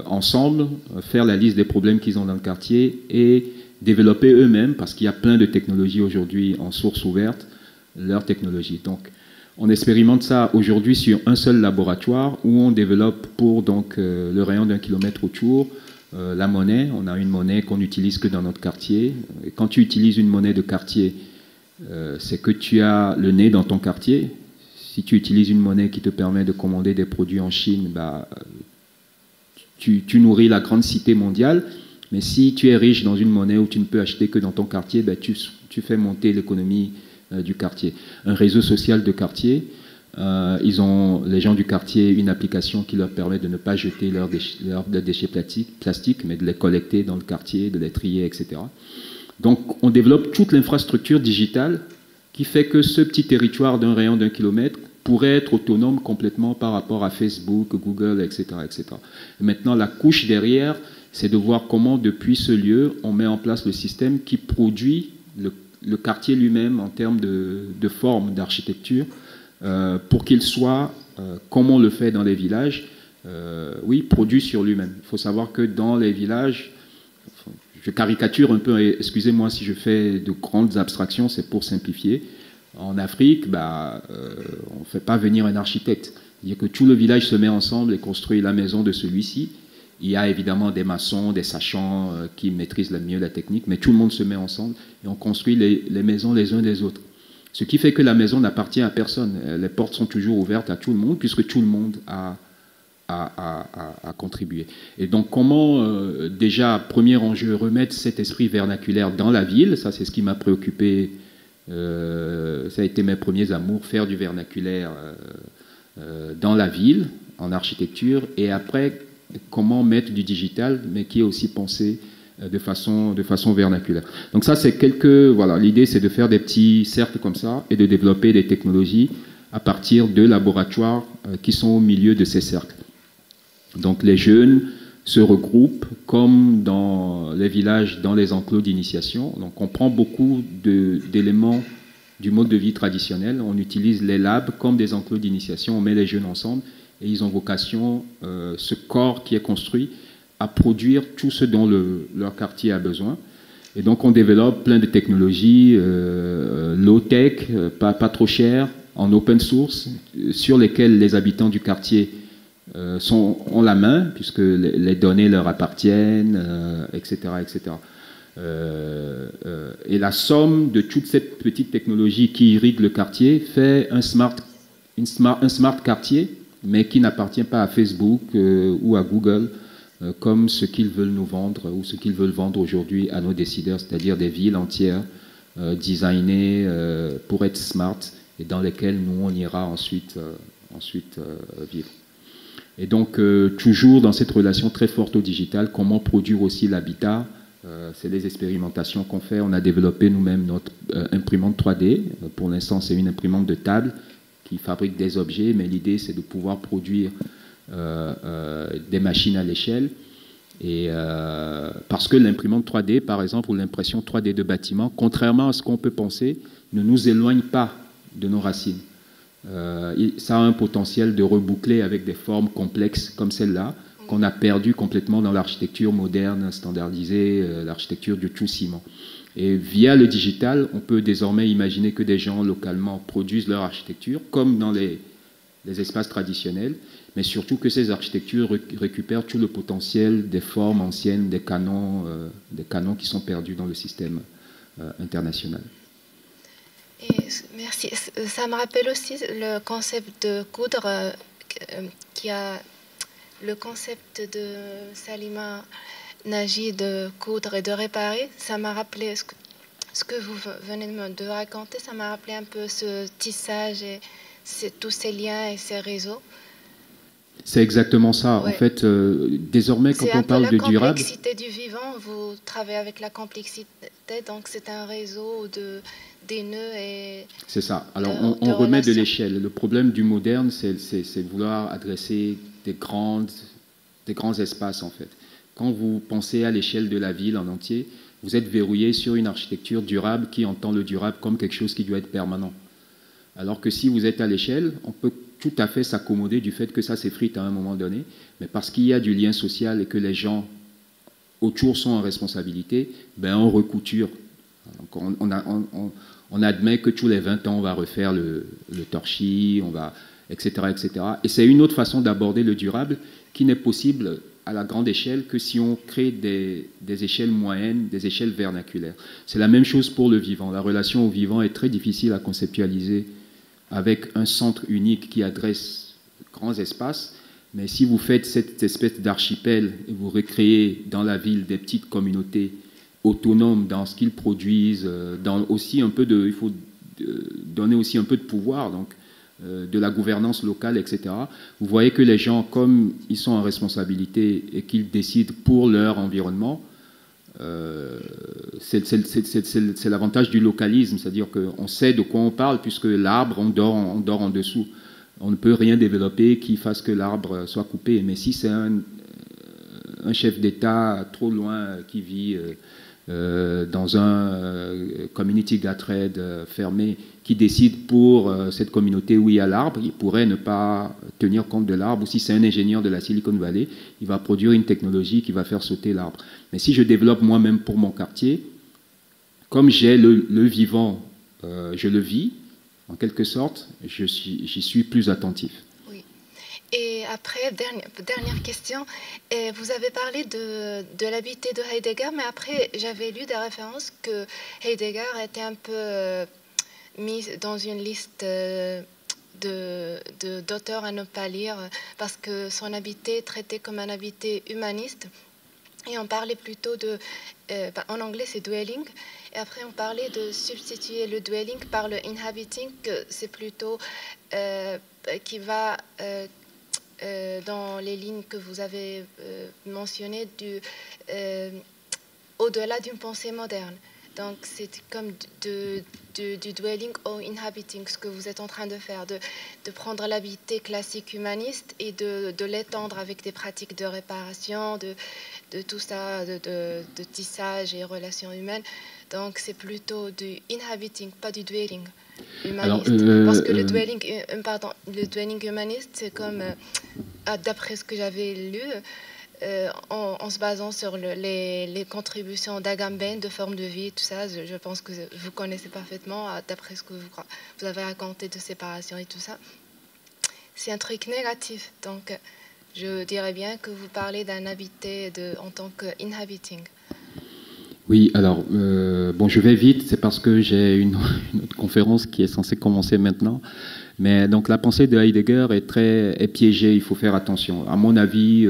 ensemble faire la liste des problèmes qu'ils ont dans le quartier et développer eux-mêmes, parce qu'il y a plein de technologies aujourd'hui en source ouverte, leur technologie. Donc, on expérimente ça aujourd'hui sur un seul laboratoire où on développe pour donc, le rayon d'1 kilomètre autour la monnaie. On a une monnaie qu'on n'utilise que dans notre quartier. Et quand tu utilises une monnaie de quartier, c'est que tu as le nez dans ton quartier. Si tu utilises une monnaie qui te permet de commander des produits en Chine, bah, tu nourris la grande cité mondiale. Mais si tu es riche dans une monnaie où tu ne peux acheter que dans ton quartier, bah, tu fais monter l'économie du quartier. Un réseau social de quartier. Ils ont, les gens du quartier, une application qui leur permet de ne pas jeter leurs déchets plastiques, mais de les collecter dans le quartier, de les trier, etc. Donc on développe toute l'infrastructure digitale qui fait que ce petit territoire d'un rayon d'1 kilomètre pourrait être autonome complètement par rapport à Facebook, Google, etc. etc. Et maintenant, la couche derrière, c'est de voir comment, depuis ce lieu, on met en place le système qui produit le quartier lui-même en termes de forme, d'architecture, pour qu'il soit, comme on le fait dans les villages, oui, produit sur lui-même. Il faut savoir que dans les villages, je caricature un peu, excusez-moi si je fais de grandes abstractions, c'est pour simplifier. En Afrique, on ne fait pas venir un architecte. C'est-à-dire que tout le village se met ensemble et construit la maison de celui-ci. Il y a évidemment des maçons, des sachants qui maîtrisent mieux la technique, mais tout le monde se met ensemble et on construit les maisons les uns des autres. Ce qui fait que la maison n'appartient à personne. Les portes sont toujours ouvertes à tout le monde, puisque tout le monde a contribué. Et donc, comment, déjà, premier enjeu, remettre cet esprit vernaculaire dans la ville, ça c'est ce qui m'a préoccupé, ça a été mes premiers amours, faire du vernaculaire dans la ville, en architecture, et après, comment mettre du digital, mais qui est aussi pensé de façon vernaculaire. Donc ça, c'est voilà, l'idée c'est de faire des petits cercles comme ça et de développer des technologies à partir de laboratoires qui sont au milieu de ces cercles. Donc les jeunes se regroupent comme dans les villages, dans les enclos d'initiation. Donc on prend beaucoup d'éléments du mode de vie traditionnel. On utilise les labs comme des enclos d'initiation. On met les jeunes ensemble et ils ont vocation, ce corps qui est construit, à produire tout ce dont leur quartier a besoin. Et donc on développe plein de technologies low-tech, pas trop chères, en open source, sur lesquelles les habitants du quartier ont la main, puisque les données leur appartiennent, etc. etc. Et la somme de toute cette petite technologie qui irrigue le quartier fait un smart quartier, mais qui n'appartient pas à Facebook ou à Google, comme ce qu'ils veulent nous vendre ou ce qu'ils veulent vendre aujourd'hui à nos décideurs, c'est-à-dire des villes entières designées pour être smart et dans lesquelles nous on ira ensuite vivre. Et donc toujours dans cette relation très forte au digital, comment produire aussi l'habitat, c'est les expérimentations qu'on fait. On a développé nous-mêmes notre imprimante 3D. Pour l'instant, c'est une imprimante de table qui fabrique des objets, mais l'idée c'est de pouvoir produire des machines à l'échelle, et parce que l'imprimante 3D, par exemple, ou l'impression 3D de bâtiments, contrairement à ce qu'on peut penser, ne nous éloigne pas de nos racines. Ça a un potentiel de reboucler avec des formes complexes comme celle-là, qu'on a perdu complètement dans l'architecture moderne, standardisée, l'architecture du tout ciment. Et via le digital, on peut désormais imaginer que des gens localement produisent leur architecture, comme dans les espaces traditionnels, mais surtout que ces architectures récupèrent tout le potentiel des formes anciennes, des canons qui sont perdus dans le système international. Et merci. Ça me rappelle aussi le concept de coudre, le concept de Salima Nagy de coudre et de réparer. Ça m'a rappelé ce que vous venez de raconter, ça m'a rappelé un peu ce tissage et tous ces liens et ces réseaux. C'est exactement ça. Ouais. En fait, désormais, quand on parle de durable... C'est la complexité du vivant. Vous travaillez avec la complexité, donc c'est un réseau des nœuds et... C'est ça. Alors, on remet de l'échelle. Le problème du moderne, c'est de vouloir adresser des grands espaces, en fait. Quand vous pensez à l'échelle de la ville en entier, vous êtes verrouillé sur une architecture durable qui entend le durable comme quelque chose qui doit être permanent. Alors que si vous êtes à l'échelle, on peut tout à fait s'accommoder du fait que ça s'effrite à un moment donné, mais parce qu'il y a du lien social et que les gens autour sont en responsabilité, ben on recouture. Donc on admet que tous les 20 ans, on va refaire le torchis, etc., etc. Et c'est une autre façon d'aborder le durable qui n'est possible à la grande échelle que si on crée des échelles moyennes, des échelles vernaculaires. C'est la même chose pour le vivant. La relation au vivant est très difficile à conceptualiser avec un centre unique qui adresse grands espaces, mais si vous faites cette espèce d'archipel et vous recréez dans la ville des petites communautés autonomes dans ce qu'ils produisent, dans aussi un peu il faut donner aussi un peu de pouvoir, donc de la gouvernance locale, etc. Vous voyez que les gens, comme ils sont en responsabilité et qu'ils décident pour leur environnement, c'est l'avantage du localisme, c'est-à-dire qu'on sait de quoi on parle, puisque l'arbre, on dort en dessous. On ne peut rien développer qui fasse que l'arbre soit coupé. Mais si c'est un chef d'État trop loin qui vit dans un community gathred fermé, qui décide pour cette communauté où il y a l'arbre, il pourrait ne pas tenir compte de l'arbre. Ou si c'est un ingénieur de la Silicon Valley, il va produire une technologie qui va faire sauter l'arbre. Mais si je développe moi-même pour mon quartier, comme j'ai le vivant, je le vis, en quelque sorte, j'y suis plus attentif. Oui. Et après, dernière question, vous avez parlé de l'habité de Heidegger, mais après, j'avais lu des références que Heidegger était un peu mis dans une liste d'auteurs à ne pas lire parce que son habité est traité comme un habité humaniste. Et on parlait plutôt en anglais c'est dwelling, et après on parlait de substituer le dwelling par le inhabiting, c'est plutôt qui va dans les lignes que vous avez mentionnées au-delà d'une pensée moderne. Donc c'est comme du dwelling au inhabiting, ce que vous êtes en train de faire, de prendre l'habité classique humaniste et de l'étendre avec des pratiques de réparation, de tout ça, de tissage et relations humaines. Donc c'est plutôt du inhabiting, pas du dwelling humaniste. Alors, parce que le dwelling humaniste, c'est comme, d'après ce que j'avais lu, en se basant sur les contributions d'Agamben, de forme de vie, tout ça, je pense que vous connaissez parfaitement, d'après ce que vous avez raconté de séparation et tout ça. C'est un truc négatif, donc je dirais bien que vous parlez d'un habité en tant qu'inhabiting. Oui, alors, bon, je vais vite, c'est parce que j'ai une autre conférence qui est censée commencer maintenant. Mais donc la pensée de Heidegger est piégée, il faut faire attention. À mon avis,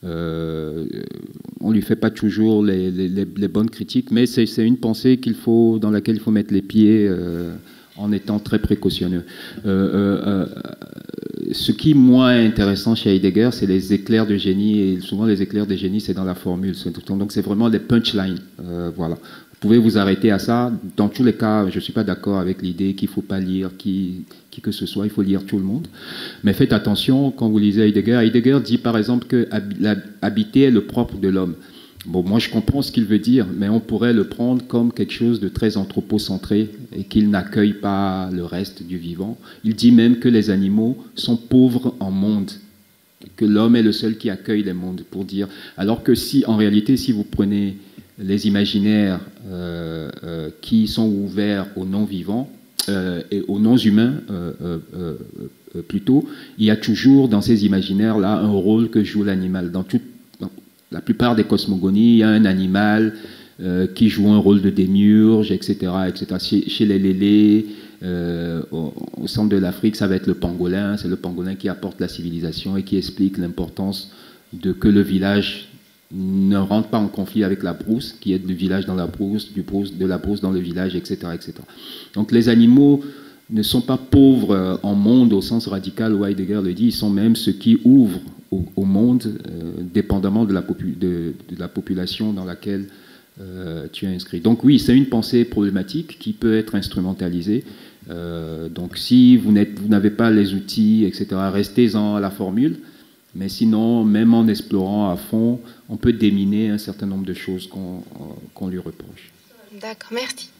on ne lui fait pas toujours les bonnes critiques, mais c'est une pensée dans laquelle il faut mettre les pieds en étant très précautionneux. Ce qui, moi, est intéressant chez Heidegger, c'est les éclairs de génie, et souvent les éclairs de génie, c'est dans la formule. Donc c'est vraiment des punchlines. Voilà. Vous pouvez vous arrêter à ça. Dans tous les cas, je ne suis pas d'accord avec l'idée qu'il ne faut pas lire qui que ce soit, il faut lire tout le monde. Mais faites attention, quand vous lisez Heidegger, Heidegger dit par exemple que habiter est le propre de l'homme. Bon, moi je comprends ce qu'il veut dire, mais on pourrait le prendre comme quelque chose de très anthropocentré et qu'il n'accueille pas le reste du vivant. Il dit même que les animaux sont pauvres en monde, que l'homme est le seul qui accueille les mondes, pour dire. Alors que en réalité, si vous prenez les imaginaires qui sont ouverts aux non-vivants et aux non-humains plutôt, il y a toujours dans ces imaginaires-là un rôle que joue l'animal. Dans la plupart des cosmogonies, il y a un animal qui joue un rôle de démiurge, etc. etc. Chez les Lélés, au centre de l'Afrique, ça va être le pangolin. C'est le pangolin qui apporte la civilisation et qui explique l'importance de que le village ne rentre pas en conflit avec la brousse, qui est du village dans la brousse, de la brousse dans le village, etc., etc. Donc les animaux ne sont pas pauvres en monde au sens radical où Heidegger le dit, ils sont même ceux qui ouvrent au monde, dépendamment de la population dans laquelle tu es inscrit. Donc oui, c'est une pensée problématique qui peut être instrumentalisée. Donc si vous n'avez pas les outils, etc., restez-en à la formule. Mais sinon, même en explorant à fond, on peut déminer un certain nombre de choses qu'on lui reproche. D'accord, merci.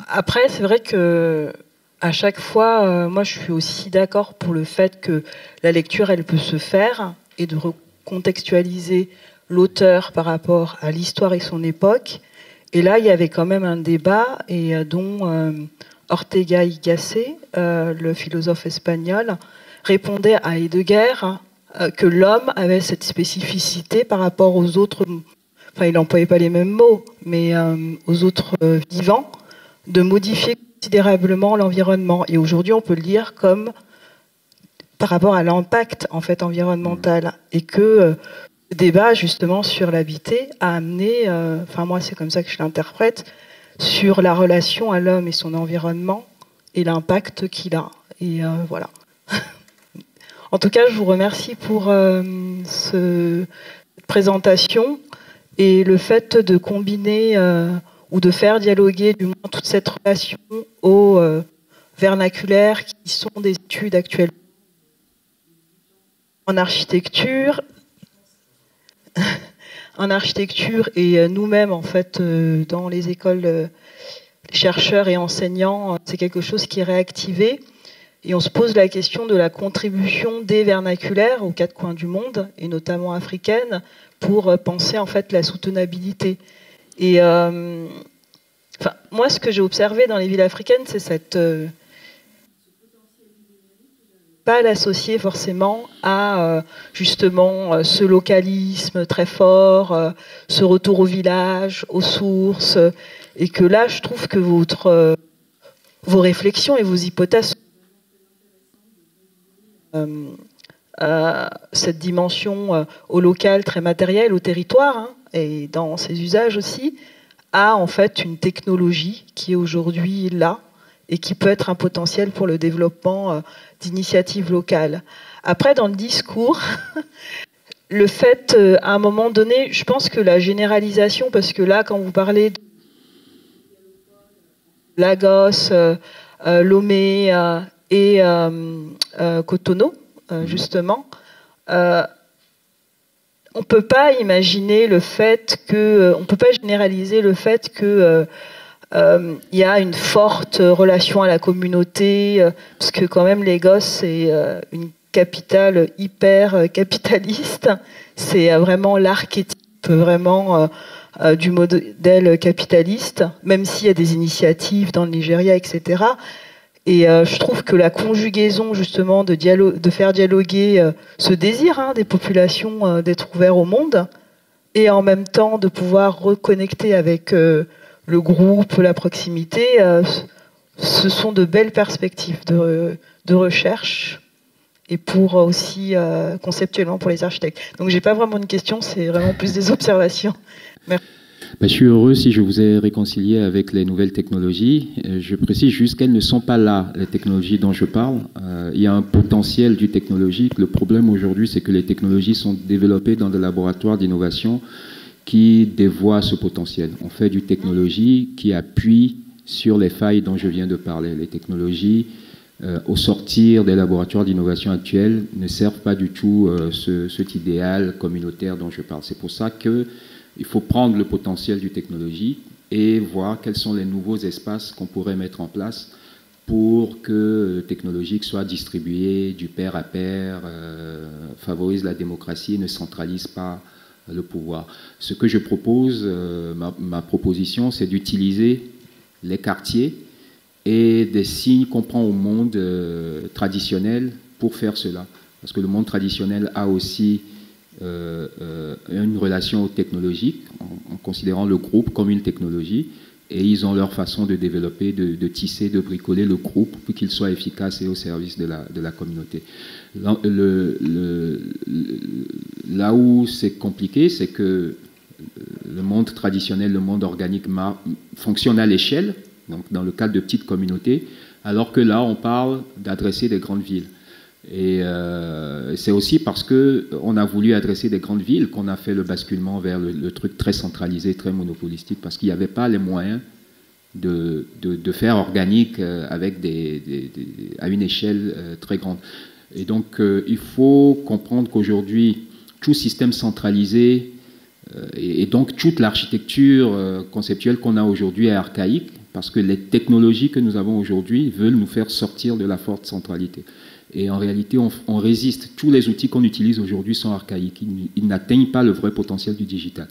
Après, c'est vrai que à chaque fois, moi, je suis aussi d'accord pour le fait que la lecture, elle peut se faire et de recontextualiser l'auteur par rapport à l'histoire et son époque. Et là, il y avait quand même un débat et dont Ortega y Gasset, le philosophe espagnol, répondait à Heidegger que l'homme avait cette spécificité par rapport aux autres, enfin il n'employait pas les mêmes mots, mais aux autres vivants, de modifier considérablement l'environnement. Et aujourd'hui, on peut le lire comme par rapport à l'impact en fait environnemental, et que le débat justement sur l'habité a amené, enfin moi c'est comme ça que je l'interprète, sur la relation à l'homme et son environnement et l'impact qu'il a. Et voilà. En tout cas, je vous remercie pour cette présentation et le fait de combiner ou de faire dialoguer du moins toute cette relation au vernaculaire qui sont des études actuelles en architecture. En architecture et nous-mêmes, en fait, dans les écoles, chercheurs et enseignants, c'est quelque chose qui est réactivé. Et on se pose la question de la contribution des vernaculaires aux quatre coins du monde, et notamment africaines, pour penser en fait la soutenabilité. Et moi, ce que j'ai observé dans les villes africaines, c'est cette pas l'associer forcément à justement ce localisme très fort, ce retour au village, aux sources, et que là, je trouve que vos réflexions et vos hypothèses cette dimension au local très matériel, au territoire, hein, et dans ses usages aussi, a en fait une technologie qui est aujourd'hui là et qui peut être un potentiel pour le développement d'initiatives locales. Après, dans le discours, le fait, à un moment donné, je pense que la généralisation, parce que là, quand vous parlez de Lagos, Lomé et Cotonou, justement, on peut pas imaginer le fait que, on peut pas généraliser le fait que il y a une forte relation à la communauté, parce que quand même Lagos c'est une capitale hyper capitaliste, c'est vraiment l'archétype vraiment du modèle capitaliste, même s'il y a des initiatives dans le Nigeria, etc. Et je trouve que la conjugaison justement de faire dialoguer ce désir des populations d'être ouverts au monde, et en même temps de pouvoir reconnecter avec le groupe, la proximité, ce sont de belles perspectives de recherche et pour aussi conceptuellement pour les architectes. Donc j'ai pas vraiment une question, c'est vraiment plus des observations. Merci. Je suis heureux si je vous ai réconcilié avec les nouvelles technologies. Je précise juste qu'elles ne sont pas là, les technologies dont je parle. Il y a un potentiel du technologique. Le problème aujourd'hui, c'est que les technologies sont développées dans des laboratoires d'innovation qui dévoient ce potentiel. On fait du technologie qui appuie sur les failles dont je viens de parler. Les technologies, au sortir des laboratoires d'innovation actuels, ne servent pas du tout cet idéal communautaire dont je parle. C'est pour ça qu'il faut prendre le potentiel du technologie et voir quels sont les nouveaux espaces qu'on pourrait mettre en place pour que le technologique soit distribué du pair à pair, favorise la démocratie et ne centralise pas le pouvoir. Ce que je propose, ma proposition, c'est d'utiliser les quartiers et des signes qu'on prend au monde traditionnel pour faire cela. Parce que le monde traditionnel a aussi une relation au technologique, en considérant le groupe comme une technologie, et ils ont leur façon de développer, de tisser, de bricoler le groupe pour qu'il soit efficace et au service de la communauté. Là où c'est compliqué, c'est que le monde traditionnel, le monde organique fonctionne à l'échelle, donc dans le cadre de petites communautés, alors que là, on parle d'adresser des grandes villes. Et c'est aussi parce qu'on a voulu adresser des grandes villes qu'on a fait le basculement vers le truc très centralisé, très monopolistique, parce qu'il n'y avait pas les moyens de faire organique avec à une échelle très grande. Et donc, il faut comprendre qu'aujourd'hui, tout système centralisé et donc toute l'architecture conceptuelle qu'on a aujourd'hui est archaïque, parce que les technologies que nous avons aujourd'hui veulent nous faire sortir de la forte centralité. Et en réalité, on résiste. Tous les outils qu'on utilise aujourd'hui sont archaïques. Ils n'atteignent pas le vrai potentiel du digital.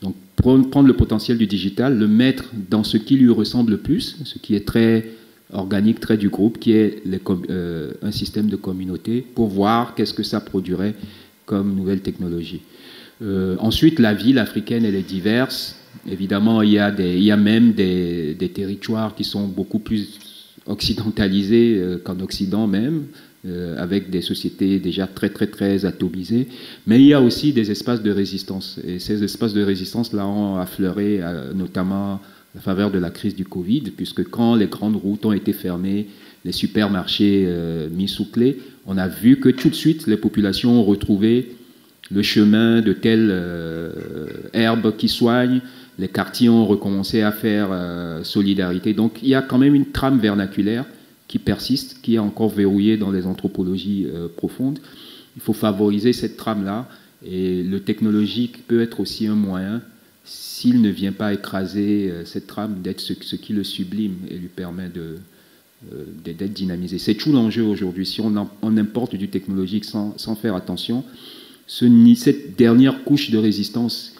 Donc, prendre le potentiel du digital, le mettre dans ce qui lui ressemble le plus, ce qui est très organique, très du groupe, qui est un système de communauté, pour voir qu'est-ce que ça produirait comme nouvelle technologie. Ensuite, la ville africaine, elle est diverse. Évidemment, il y a même des territoires qui sont beaucoup plus occidentalisés qu'en Occident même, avec des sociétés déjà très, très, très atomisées. Mais il y a aussi des espaces de résistance. Et ces espaces de résistance, là, ont affleuré, notamment la faveur de la crise du Covid, puisque quand les grandes routes ont été fermées, les supermarchés mis sous clé, on a vu que tout de suite, les populations ont retrouvé le chemin de telle herbe qui soigne, les quartiers ont recommencé à faire solidarité. Donc il y a quand même une trame vernaculaire qui persiste, qui est encore verrouillée dans les anthropologies profondes. Il faut favoriser cette trame-là, et le technologique peut être aussi un moyen, s'il ne vient pas écraser cette trame, d'être ce qui le sublime et lui permet d'être dynamisé. C'est tout l'enjeu aujourd'hui. Si on importe du technologique sans faire attention, cette dernière couche de résistance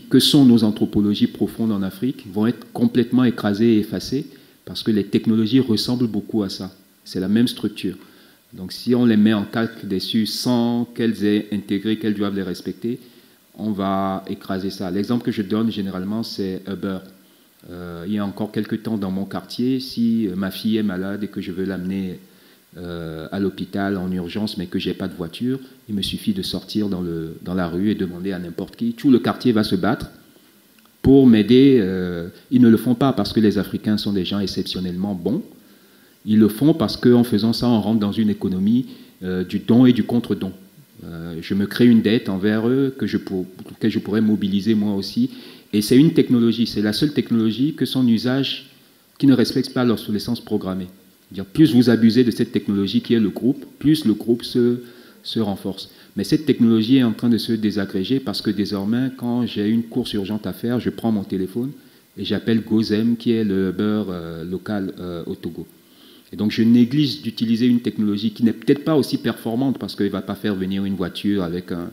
que sont nos anthropologies profondes en Afrique vont être complètement écrasées et effacées parce que les technologies ressemblent beaucoup à ça. C'est la même structure. Donc si on les met en calque dessus sans qu'elles aient intégré qu'elles doivent les respecter, on va écraser ça. L'exemple que je donne généralement, c'est Uber. Il y a encore quelques temps dans mon quartier, si ma fille est malade et que je veux l'amener à l'hôpital en urgence, mais que je n'ai pas de voiture, il me suffit de sortir dans la rue et demander à n'importe qui. Tout le quartier va se battre pour m'aider. Ils ne le font pas parce que les Africains sont des gens exceptionnellement bons. Ils le font parce qu'en faisant ça, on rentre dans une économie du don et du contre-don. Je me crée une dette envers eux que je pourrais mobiliser moi aussi. Et c'est une technologie, c'est la seule technologie que son usage qui ne respecte pas l'obsolescence programmée. Plus vous abusez de cette technologie qui est le groupe, plus le groupe se renforce. Mais cette technologie est en train de se désagréger parce que désormais, quand j'ai une course urgente à faire, je prends mon téléphone et j'appelle Gozem, qui est le Uber local au Togo. Et donc je néglige d'utiliser une technologie qui n'est peut-être pas aussi performante parce qu'il ne va pas faire venir une voiture avec un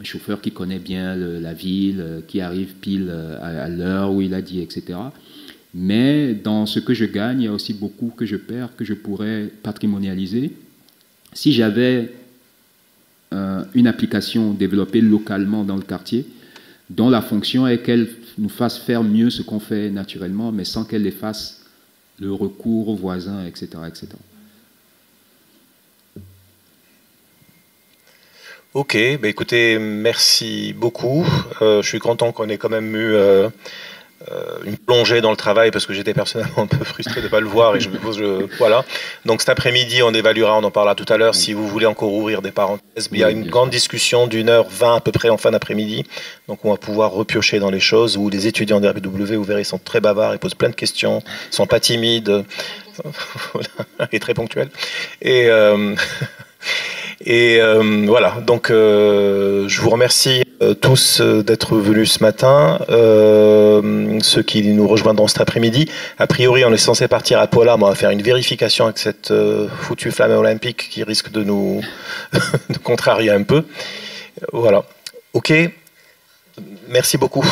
chauffeur qui connaît bien la ville, qui arrive pile à l'heure où il a dit, etc. Mais dans ce que je gagne, il y a aussi beaucoup que je perds, que je pourrais patrimonialiser. Si j'avais une application développée localement dans le quartier, dont la fonction est qu'elle nous fasse faire mieux ce qu'on fait naturellement, mais sans qu'elle efface le recours aux voisins, etc., etc. Ok, bah écoutez, merci beaucoup. Je suis content qu'on ait quand même eu une plongée dans le travail parce que j'étais personnellement un peu frustré de ne pas le voir et voilà. Donc cet après-midi, on évaluera, on en parlera tout à l'heure. Si vous voulez encore ouvrir des parenthèses, il y a une grande discussion d'1h20 à peu près en fin d'après-midi. Donc on va pouvoir repiocher dans les choses où les étudiants de RBW, vous verrez, sont très bavards, ils posent plein de questions, ils sont pas timides, et très ponctuels. Et voilà, donc je vous remercie tous d'être venus ce matin, ceux qui nous rejoindront cet après-midi. A priori, on est censé partir à Pola, mais on va faire une vérification avec cette foutue flamme olympique qui risque de nous de contrarier un peu. Voilà, ok, merci beaucoup.